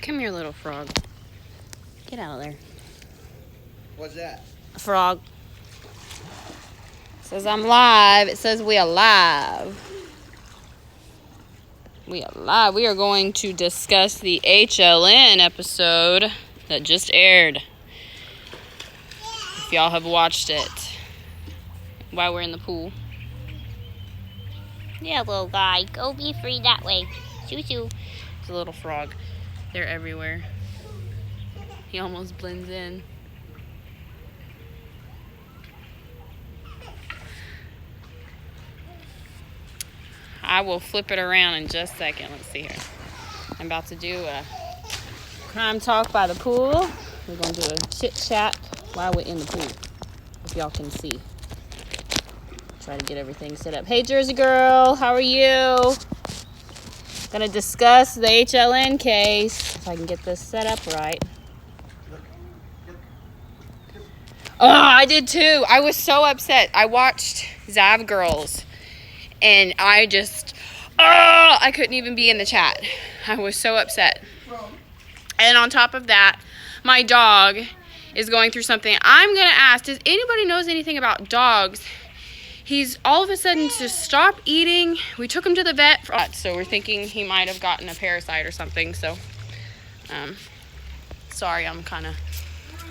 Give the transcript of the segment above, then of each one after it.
Come here, little frog. Get out of there. What's that? A frog. It says I'm live. It says we are live. We are live. We are going to discuss the HLN episode that just aired. If y'all have watched it. While we're in the pool. Yeah, little guy. Go be free that way. Shoo-shoo. It's a little frog. They're everywhere. He almost blends in. I will flip it around in just a second. Let's see here. I'm about to do a crime talk by the pool. We're going to do a chit chat while we're in the pool. If y'all can see. Try to get everything set up. Hey, Jersey girl. How are you? Gonna discuss the HLN case. If I can get this set up right. Oh, I did too. I was so upset. I watched Zav Girls. And I just, I couldn't even be in the chat. I was so upset. And on top of that, my dog is going through something. I'm going to ask, does anybody knows anything about dogs? He's all of a sudden just stopped eating. We took him to the vet, so we're thinking he might have gotten a parasite or something. So, sorry, I'm kind of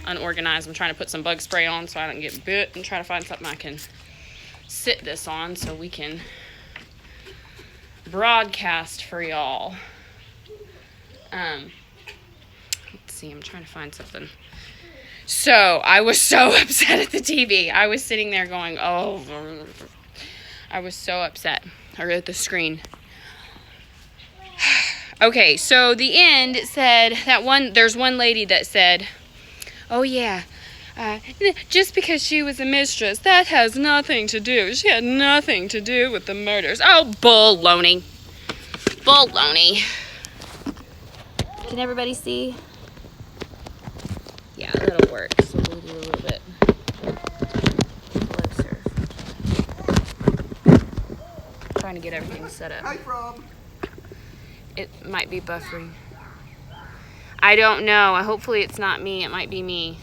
unorganized. I'm trying to put some bug spray on so I don't get bit and try to find something I can sit this on so we can broadcast for y'all. Let's see, I'm trying to find something. So, I was so upset at the TV. I was sitting there going, oh, I was so upset. Or at the screen. Okay, so the end, it said, there's one lady that said, oh yeah, just because she was a mistress, that has nothing to do. She had nothing to do with the murders. Oh, baloney. Baloney. Can everybody see? Yeah, that'll work. So we'll do a little bit closer. Trying to get everything set up. Hi, Rob. It might be buffering. I don't know. Hopefully it's not me. It might be me.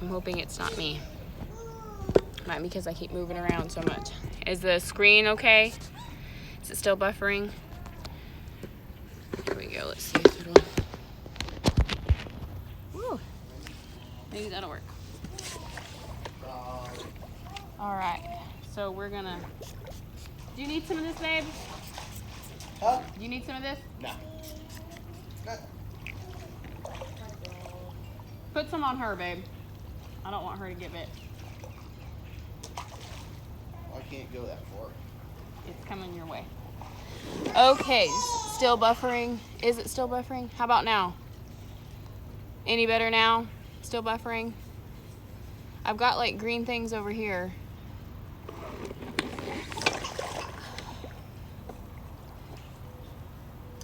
I'm hoping it's not me. Might be because I keep moving around so much. Is the screen okay? Is it still buffering? Here we go. Let's see if it'll... Woo. Maybe that'll work. Alright. So we're gonna... Do you need some of this, babe? Huh? Do you need some of this? No. Put some on her, babe. I don't want her to get bit. I can't go that far. It's coming your way. Okay, still buffering. Is it still buffering? How about now? Any better now? Still buffering? I've got like green things over here.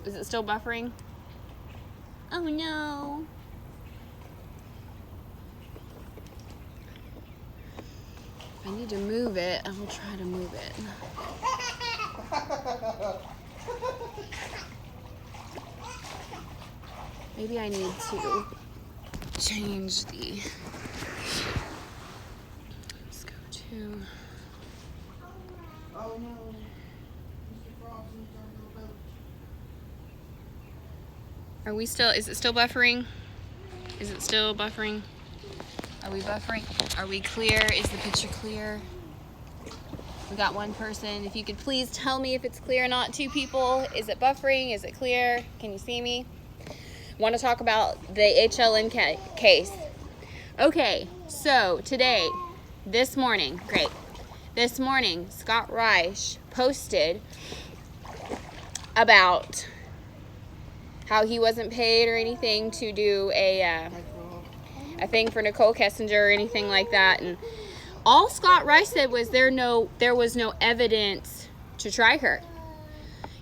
Is it still buffering? Oh no. I need to move it. I will try to move it. Maybe I need to change the... Let's go to... Oh no. Mr. Frog's in our little boat. Are we still... Is it still buffering? Is it still buffering? Are we buffering? Are we clear? Is the picture clear? We got one person. If you could please tell me if it's clear or not. 2 people. Is it buffering? Is it clear? Can you see me? Want to talk about the HLN case. Okay, so today, this morning, Scott Reich posted about how he wasn't paid or anything to do a thing for Nicole Kessinger or anything like that. And all Scott Reich said was there was no evidence to try her.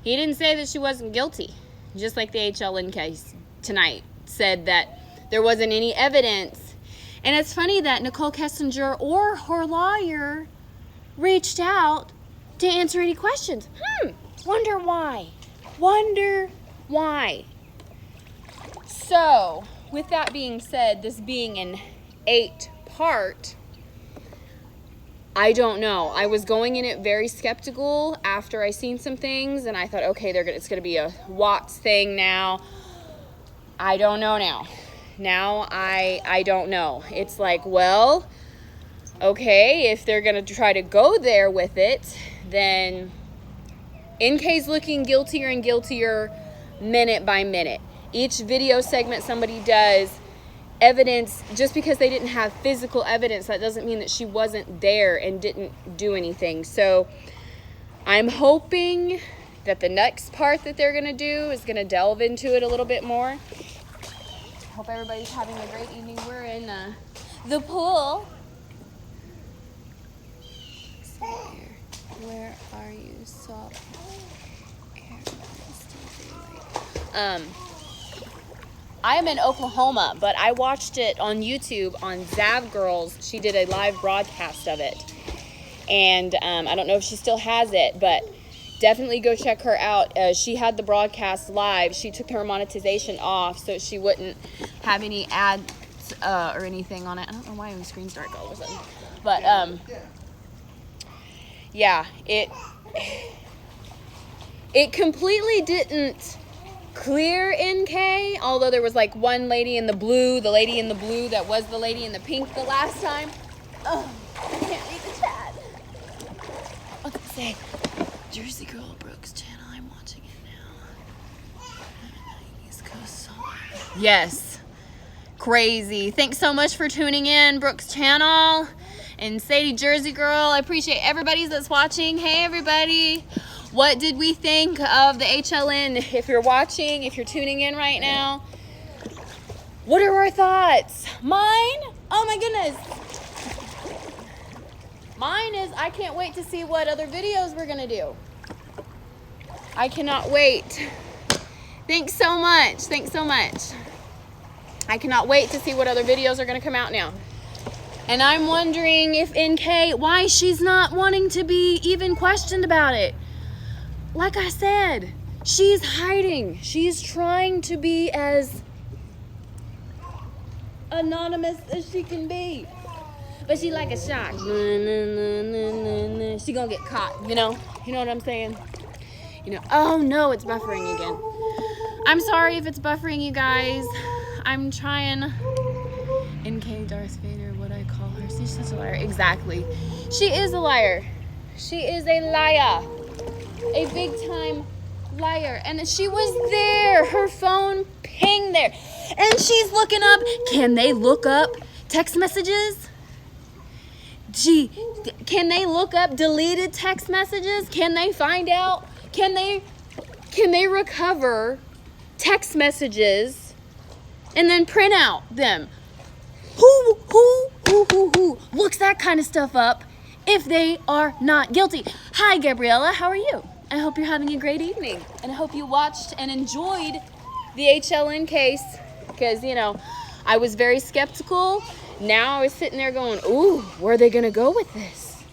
He didn't say that she wasn't guilty, just like the HLN case tonight said that there wasn't any evidence. And it's funny that Nicole Kessinger or her lawyer reached out to answer any questions. Wonder why. Wonder Why? So, with that being said, this being an 8-part, I don't know. I was going in it very skeptical after I seen some things, and I thought, okay, it's going to be a Watts thing now. I don't know now. Now I don't know. It's like, well, okay, if they're going to try to go there with it, then NK's looking guiltier and guiltier minute by minute. Each video segment somebody does, evidence, just because they didn't have physical evidence, that doesn't mean that she wasn't there and didn't do anything. So I'm hoping that the next part that they're going to do is going to delve into it a little bit more. Hope everybody's having a great evening. We're in the pool. Where are you? Salt. I am in Oklahoma, but I watched it on YouTube on Zav Girls. She did a live broadcast of it. And I don't know if she still has it, but definitely go check her out. She had the broadcast live. She took her monetization off so she wouldn't have any ads or anything on it. I don't know why my screen's dark all of a sudden. But yeah, it completely didn't clear NK, although there was like one lady in the blue, the lady in the blue that was the lady in the pink the last time. Oh, I can't read the chat. I'll say, Jersey Girl Brooks channel, I'm watching it now. East Coast somewhere. Yes, crazy. Thanks so much for tuning in, Brooks channel. And Sadie Jersey Girl, I appreciate everybody that's watching. Hey everybody. What did we think of the HLN? If you're watching, if you're tuning in right now, what are our thoughts? Mine? Oh my goodness. Mine is, I can't wait to see what other videos we're gonna do. I cannot wait. Thanks so much. Thanks so much. I cannot wait to see what other videos are gonna come out now. And I'm wondering if NK, why she's not wanting to be even questioned about it. Like I said, she's hiding. She's trying to be as anonymous as she can be. But she like a shark. She gonna get caught, you know? You know what I'm saying? You know, oh no, it's buffering again. I'm sorry if it's buffering, you guys. I'm trying. NK Darth Vader, what I call her. She's such a liar. Exactly. She is a liar. She is a liar. A big time liar. And she was there. Her phone pinged there. And she's looking up. Can they look up text messages? Gee, can they look up deleted text messages? Can they find out? Can they recover text messages and then print out them? Who looks that kind of stuff up if they are not guilty? Hi, Gabriella. How are you? I hope you're having a great evening. And I hope you watched and enjoyed the HLN case. Because, you know, I was very skeptical. Now I was sitting there going, ooh, where are they going to go with this?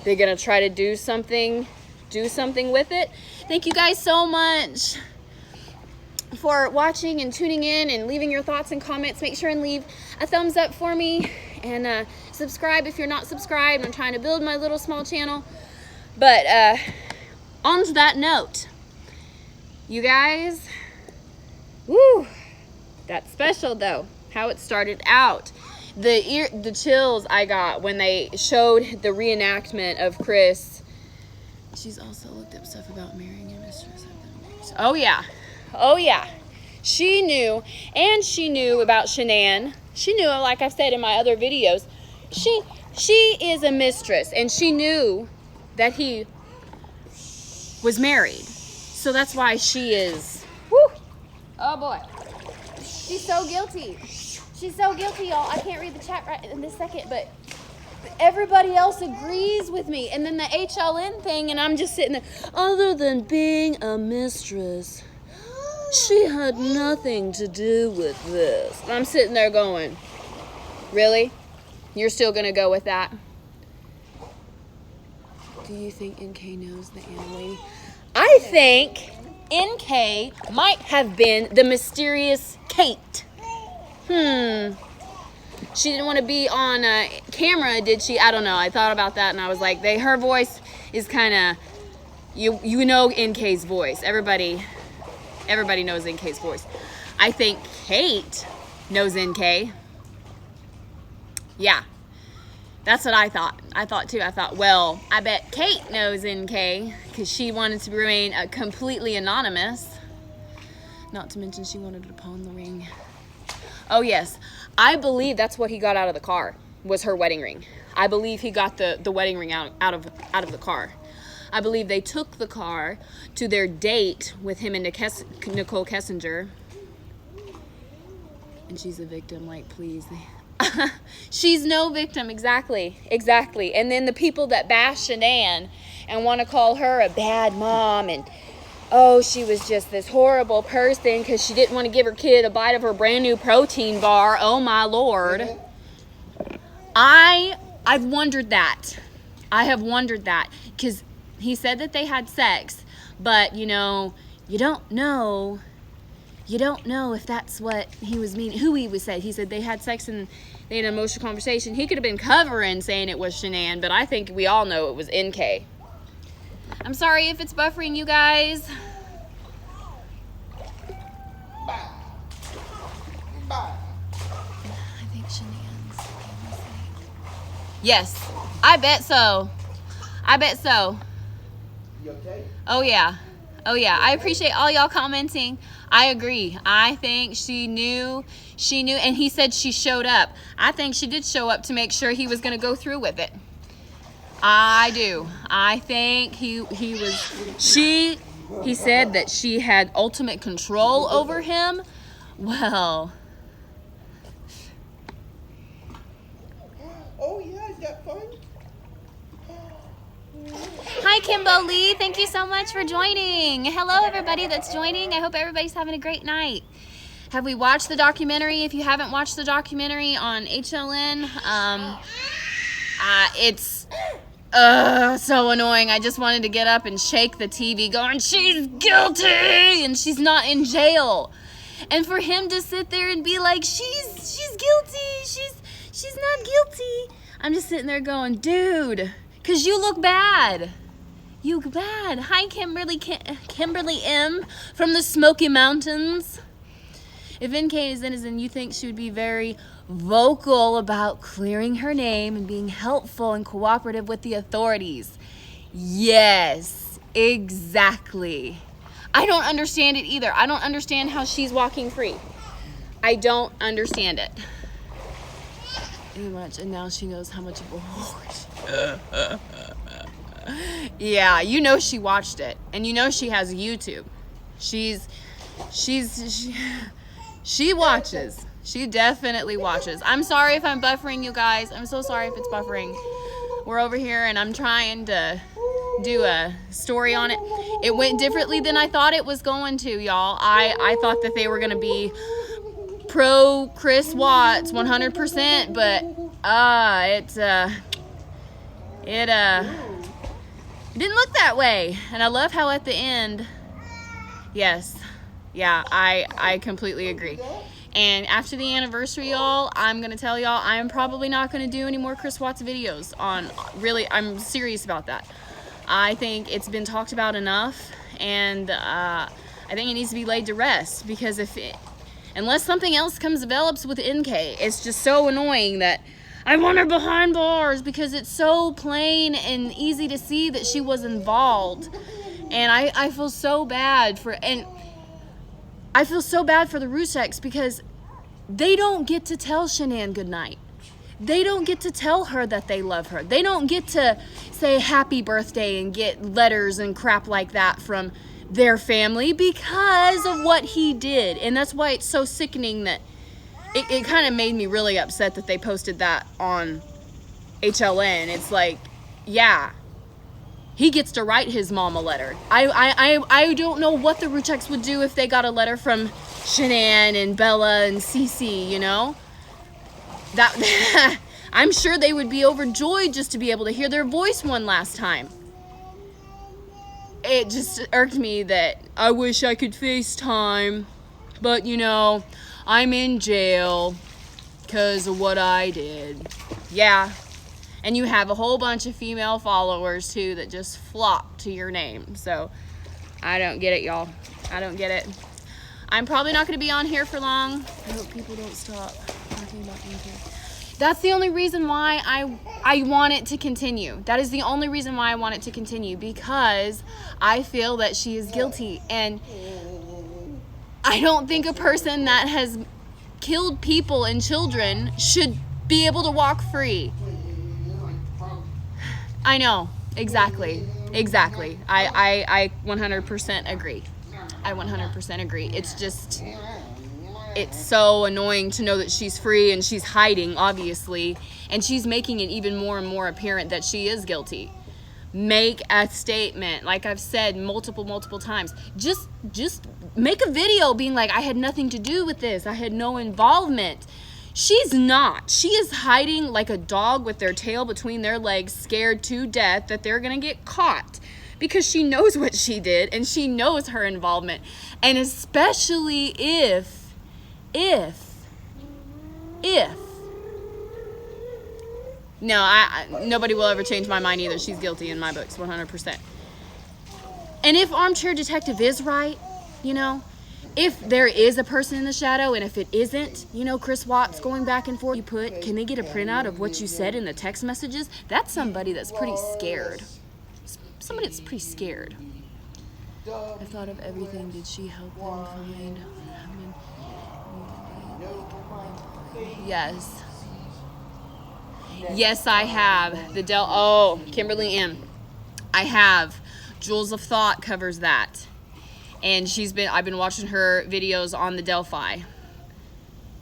They're going to try to do something with it. Thank you guys so much for watching and tuning in and leaving your thoughts and comments. Make sure and leave a thumbs up for me and subscribe if you're not subscribed. I'm trying to build my little small channel. But on to that note, you guys, woo, that's special though, how it started out. The chills I got when they showed the reenactment of Chris. She's also looked up stuff about marrying a mistress. Oh yeah. Oh yeah, she knew, and she knew about Shanann. She knew, like I've said in my other videos, she is a mistress, and she knew that he was married. So that's why she is, whoo, oh boy. She's so guilty. She's so guilty, y'all. I can't read the chat right in this second, but everybody else agrees with me. And then the HLN thing, and I'm just sitting there, other than being a mistress, she had nothing to do with this. And I'm sitting there going, really? You're still going to go with that? Do you think NK knows the Anna lady? I think NK might have been the mysterious Kate. She didn't want to be on camera, did she? I don't know. I thought about that and I was like, her voice is kind of, you know NK's voice. Everybody knows NK's voice. I think Kate knows NK. Yeah, that's what I thought. I thought too. I thought, well, I bet Kate knows NK because she wanted to remain completely anonymous. Not to mention she wanted to pawn the ring. Oh yes, I believe that's what he got out of the car, was her wedding ring. I believe he got the wedding ring out of the car. I believe they took the car to their date with him and Nicole Kessinger. And she's a victim, like, please. She's no victim, exactly. And then the people that bash Shanann and want to call her a bad mom and, oh, she was just this horrible person because she didn't want to give her kid a bite of her brand new protein bar. Oh my Lord. I've wondered that. I have wondered that because he said that they had sex, but you know, you don't know if that's what he was meaning, who he was said. He said they had sex and they had an emotional conversation. He could have been covering saying it was Shanann, but I think we all know it was NK. I'm sorry if it's buffering, you guys. I think Shanann's. Yes, I bet so. You okay? Oh yeah. I appreciate all y'all commenting. I agree. I think she knew, and he said she showed up. I think she did show up to make sure he was going to go through with it. I do. I think he said that she had ultimate control over him. Well. Oh yeah, is that fun? Hi, Kimbo Lee. Thank you so much for joining. Hello, everybody that's joining. I hope everybody's having a great night. Have we watched the documentary? If you haven't watched the documentary on HLN, it's so annoying. I just wanted to get up and shake the TV going, she's guilty, and she's not in jail. And for him to sit there and be like, she's guilty, she's not guilty. I'm just sitting there going, dude, because you look bad. You look bad. Hi, Kimberly M. from the Smoky Mountains. If NK is innocent, you think she would be very vocal about clearing her name and being helpful and cooperative with the authorities. Yes, exactly. I don't understand it either. I don't understand how she's walking free. I don't understand it. Too much, and now she knows how much of a whore. Yeah, you know she watched it, and you know she has YouTube. She watches. She definitely watches. I'm sorry if I'm buffering, you guys. I'm so sorry if it's buffering. We're over here, and I'm trying to do a story on it. It went differently than I thought it was going to, y'all. I thought that they were going to be pro Chris Watts 100%, but it didn't look that way. And I love how at the end, yes, yeah, I completely agree. And after the anniversary, y'all, I'm going to tell y'all, I'm probably not going to do any more Chris Watts videos on, really, I'm serious about that. I think it's been talked about enough, and I think it needs to be laid to rest, because unless something else develops with NK, it's just so annoying that I want her behind bars, because it's so plain and easy to see that she was involved. And I feel so bad for the Ruseks, because they don't get to tell Shanann goodnight. They don't get to tell her that they love her. They don't get to say happy birthday and get letters and crap like that from their family because of what he did. And that's why it's so sickening that it kind of made me really upset that they posted that on HLN. It's like, yeah, he gets to write his mom a letter. I don't know what the Ruseks would do if they got a letter from Shanann and Bella and Cece, you know? That I'm sure they would be overjoyed just to be able to hear their voice one last time. it just irked me that I wish I could FaceTime, but you know, I'm in jail because of what I did. Yeah. And you have a whole bunch of female followers too that just flock to your name. So I don't get it, y'all. I don't get it. I'm probably not going to be on here for long. I hope people don't stop talking about me too. That's the only reason why I want it to continue. That is the only reason why I want it to continue, because I feel that she is guilty. And I don't think a person that has killed people and children should be able to walk free. I know, exactly. I 100% agree. I 100% agree. It's just, it's so annoying to know that she's free and she's hiding, obviously, and she's making it even more and more apparent that she is guilty. Make a statement, like I've said multiple times. Just make a video being like, I had nothing to do with this. I had no involvement. She's not. She is hiding like a dog with their tail between their legs, scared to death that they're gonna get caught, because she knows what she did and she knows her involvement. And especially if no, nobody will ever change my mind either. She's guilty in my books, 100%. And if Armchair Detective is right, you know, if there is a person in the shadow, and if it isn't, you know, Chris Watts going back and forth, can they get a printout of what you said in the text messages? That's somebody that's pretty scared. Somebody that's pretty scared. I thought of everything. Did she help them find? Yes. Yes, I have. Kimberly M. I have. Jewels of Thought covers that. And I've been watching her videos on the Delphi.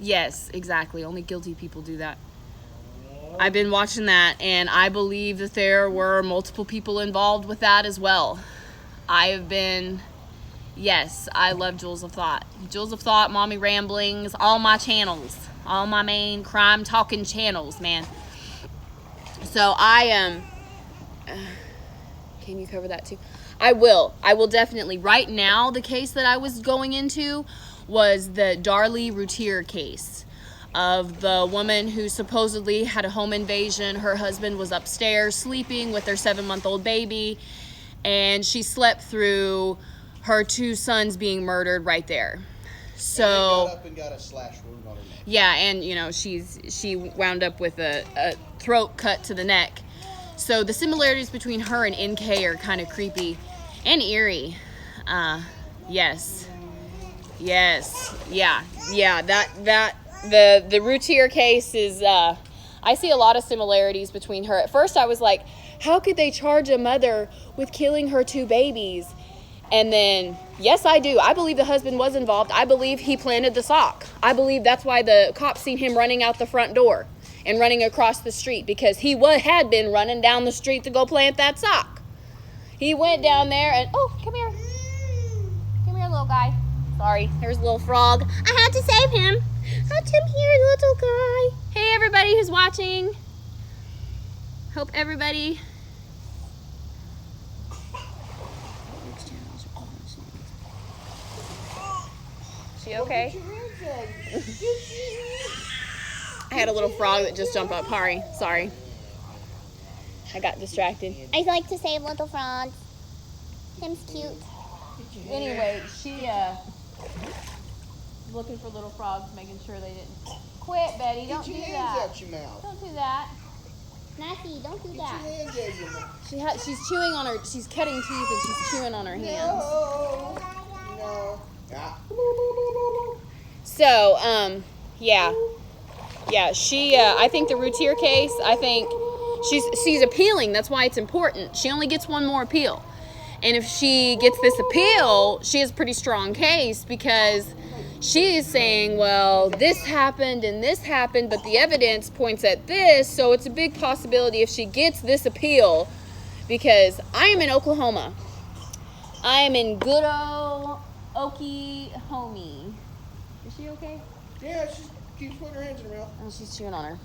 Yes, exactly. Only guilty people do that. I've been watching that, and I believe that there were multiple people involved with that as well. Yes, I love Jewels of Thought. Jewels of Thought, Mommy Ramblings, all my channels. All my main crime talking channels, man. So can you cover that too? I will definitely. Right now, the case that I was going into was the Darlie Routier case of the woman who supposedly had a home invasion. Her husband was upstairs sleeping with their 7-month-old baby, and she slept through her 2 sons being murdered right there. So and got up and got a slash wound on her neck. Yeah, and you know, she wound up with a throat cut to the neck. So the similarities between her and NK are kind of creepy and eerie. Yes. Yeah. The Routier case is, I see a lot of similarities between her. At first I was like, how could they charge a mother with killing her 2 babies? And then, yes, I do. I believe the husband was involved. I believe he planted the sock. I believe that's why the cops seen him running out the front door and running across the street, because he had been running down the street to go plant that sock. He went down there and, oh, come here. Come here, little guy. Sorry, there's a little frog. I had to save him. Come here, little guy. Hey, everybody who's watching. Hope everybody... She okay? I had a little frog that just jumped up. Sorry. I got distracted. I like to save little frogs. Him's cute. Anyway, she looking for little frogs, making sure they didn't quit. Betty, don't do Get your that. hands out your mouth. Don't do that. Natty, don't do Get that. your hands out your mouth. She's chewing on her. She's cutting teeth and she's chewing on her hands. No. Ah. So, yeah. She, I think the Routier case, I think she's appealing. That's why it's important. She only gets one more appeal. And if she gets this appeal, she has a pretty strong case, because she is saying, well, this happened and this happened, but the evidence points at this. So it's a big possibility if she gets this appeal, because I am in Oklahoma. I am in good old Oklahoma. Is she okay? Yeah, she keeps putting her hands in her mouth. Oh, she's chewing on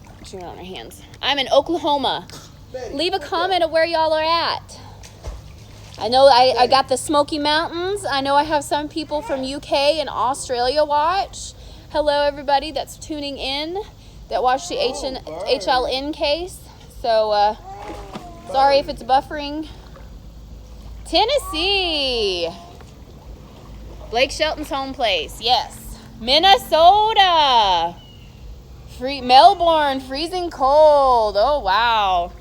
her hands. I'm in Oklahoma. Betty, Leave a what's comment of where y'all are at. I know I got the Smoky Mountains. I know I have some people from UK and Australia watch. Hello, everybody that's tuning in that watched the HLN case. So, sorry if it's buffering. Tennessee. Blake Shelton's home place. Yes. Minnesota. Melbourne, freezing cold. Oh, wow.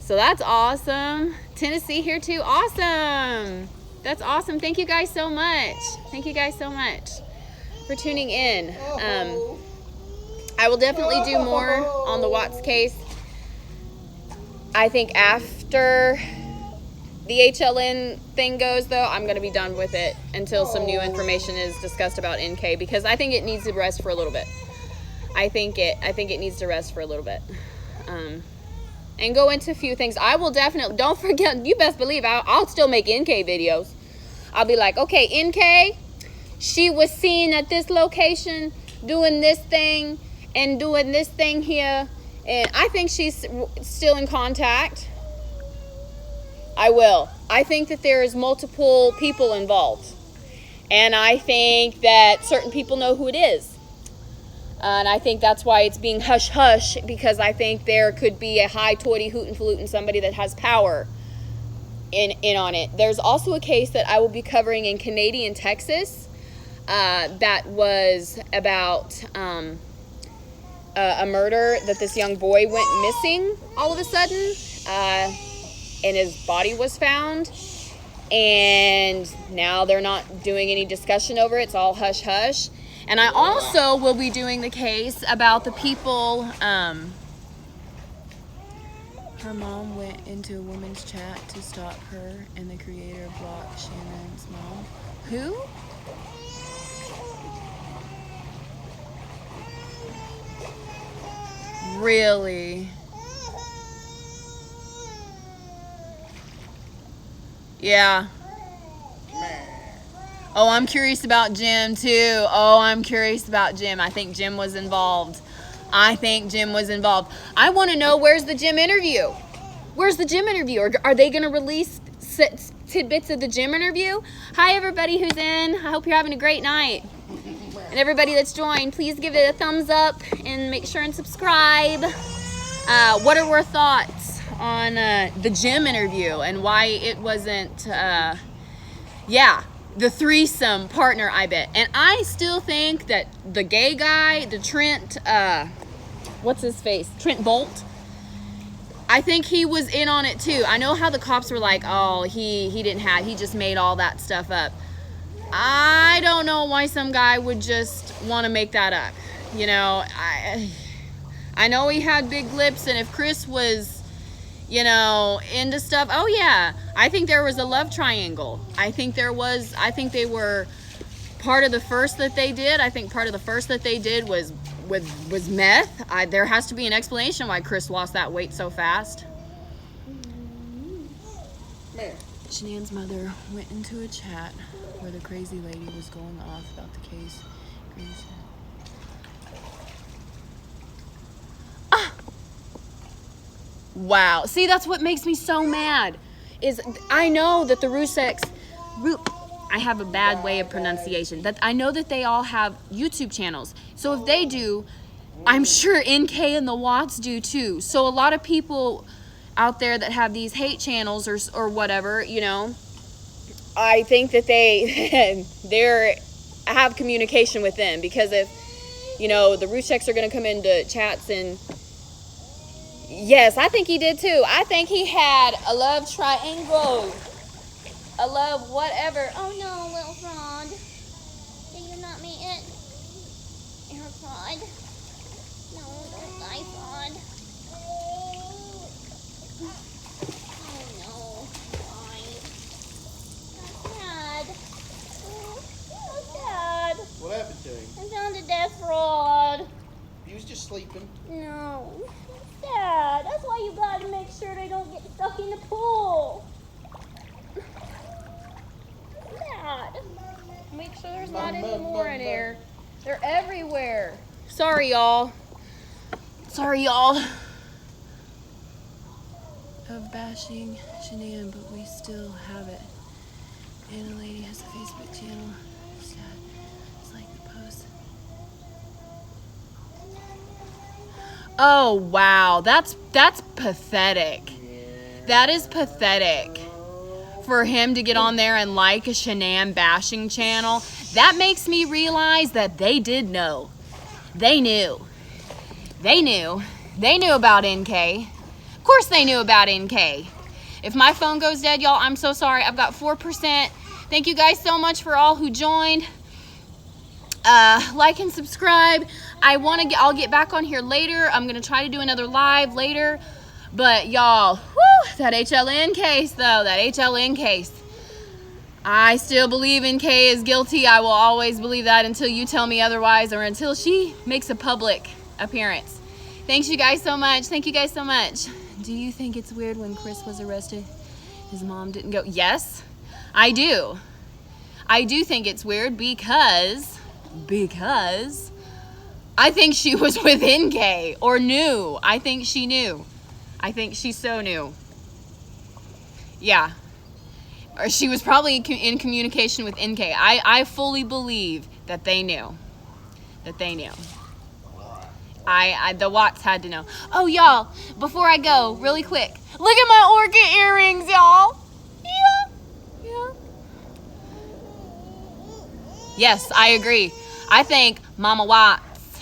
So that's awesome. Tennessee here too. Awesome. That's awesome. Thank you guys so much. Thank you guys so much for tuning in. I will definitely do more on the Watts case. I think after the HLN thing goes, though, I'm going to be done with it until some new information is discussed about NK, because I think it needs to rest for a little bit. I think it needs to rest for a little bit. And go into a few things. I will definitely, don't forget, you best believe I'll still make NK videos. I'll be like, okay, NK, she was seen at this location doing this thing and doing this thing here, and I think she's still in contact. I will. I think that there is multiple people involved, and I think that certain people know who it is. And I think that's why it's being hush-hush, because I think there could be a high toity hootin' falutin' somebody that has power in on it. There's also a case that I will be covering in Canadian Texas that was about a murder, that this young boy went missing all of a sudden, and his body was found. And now they're not doing any discussion over it. It's all hush-hush. And I also will be doing the case about the people, her mom went into a woman's chat to stop her, and the creator blocked Shannon's mom. Who? Really? Yeah. Oh, I'm curious about Jim too. Oh, I'm curious about Jim. I think Jim was involved. I want to know, where's the Jim interview? Where's the Jim interview? Or are they going to release tidbits of the Jim interview? Hi, everybody who's in. I hope you're having a great night. And everybody that's joined, please give it a thumbs up and make sure and subscribe. What are our thoughts on the Jim interview and why it wasn't, the threesome partner, I bet. And I still think that the gay guy, the Trent, what's his face? Trent Bolt. I think he was in on it too. I know how the cops were like, oh, he just made all that stuff up. I don't know why some guy would just want to make that up. You know, I know he had big lips, and if Chris was, into stuff, oh yeah, I think there was a love triangle. I think they were part of the first that they did. I think part of the first that they did was meth. There has to be an explanation why Chris lost that weight so fast. Man. Shanann's mother went into a chat where the crazy lady was going off about the case. Wow. See, that's what makes me so mad. Is I know that the I have a bad way of pronunciation. That I know that they all have YouTube channels. So if they do, I'm sure NK and the Watts do too. So a lot of people out there that have these hate channels or whatever, I think that they have communication with them, because if the Rucheks are going to come into chats, and yes, I think he did too. I think he had a love triangle, a love whatever. Oh no, little fraud. Did you not mean it? You're a fraud. No, don't die, fraud. Oh no, fraud. That's sad. Oh, so sad. What happened to him? I found a dead fraud. He was just sleeping. No. Sad. That's why you gotta make sure they don't get stuck in the pool. Sad. Make sure there's not any more in here. They're everywhere. Sorry, y'all. of bashing Shanann, but we still have it. Anna Lady has a Facebook channel. Sad. It's like the post. Oh wow, that's pathetic. That is pathetic. For him to get on there and like a Shanann bashing channel, that makes me realize that they did know. They knew. They knew. They knew about NK. Of course they knew about NK. If my phone goes dead, y'all, I'm so sorry. I've got 4%. Thank you guys so much for all who joined. Like and subscribe. I'll get back on here later. I'm gonna try to do another live later. But y'all, that HLN case though, that HLN case. I still believe NK is guilty. I will always believe that until you tell me otherwise, or until she makes a public appearance. Thanks you guys so much. Thank you guys so much. Do you think it's weird when Chris was arrested, his mom didn't go? Yes, I do. I do think it's weird because I think she was with NK or knew. I think she knew. I think she so knew. Yeah. Or she was probably in communication with NK. I fully believe that they knew. That they knew. The Watts had to know. Oh, y'all, before I go, really quick, look at my orchid earrings, y'all. Yeah. Yes, I agree. I think Mama Watts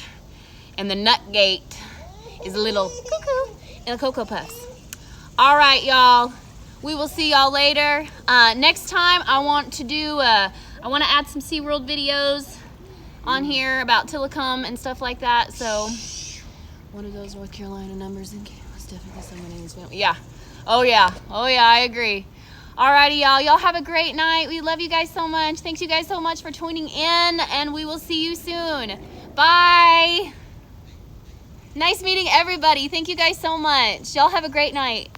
and the Nutgate is a little cuckoo and a Cocoa Puffs. All right, y'all. We will see y'all later. Next time, I want to add some SeaWorld videos on here about Tillicum and stuff like that. So, one of those North Carolina numbers in was definitely someone in his family. Yeah. Oh, yeah. Oh, yeah, I agree. Alrighty, y'all. Y'all have a great night. We love you guys so much. Thanks you guys so much for tuning in, and we will see you soon. Bye. Nice meeting everybody. Thank you guys so much. Y'all have a great night.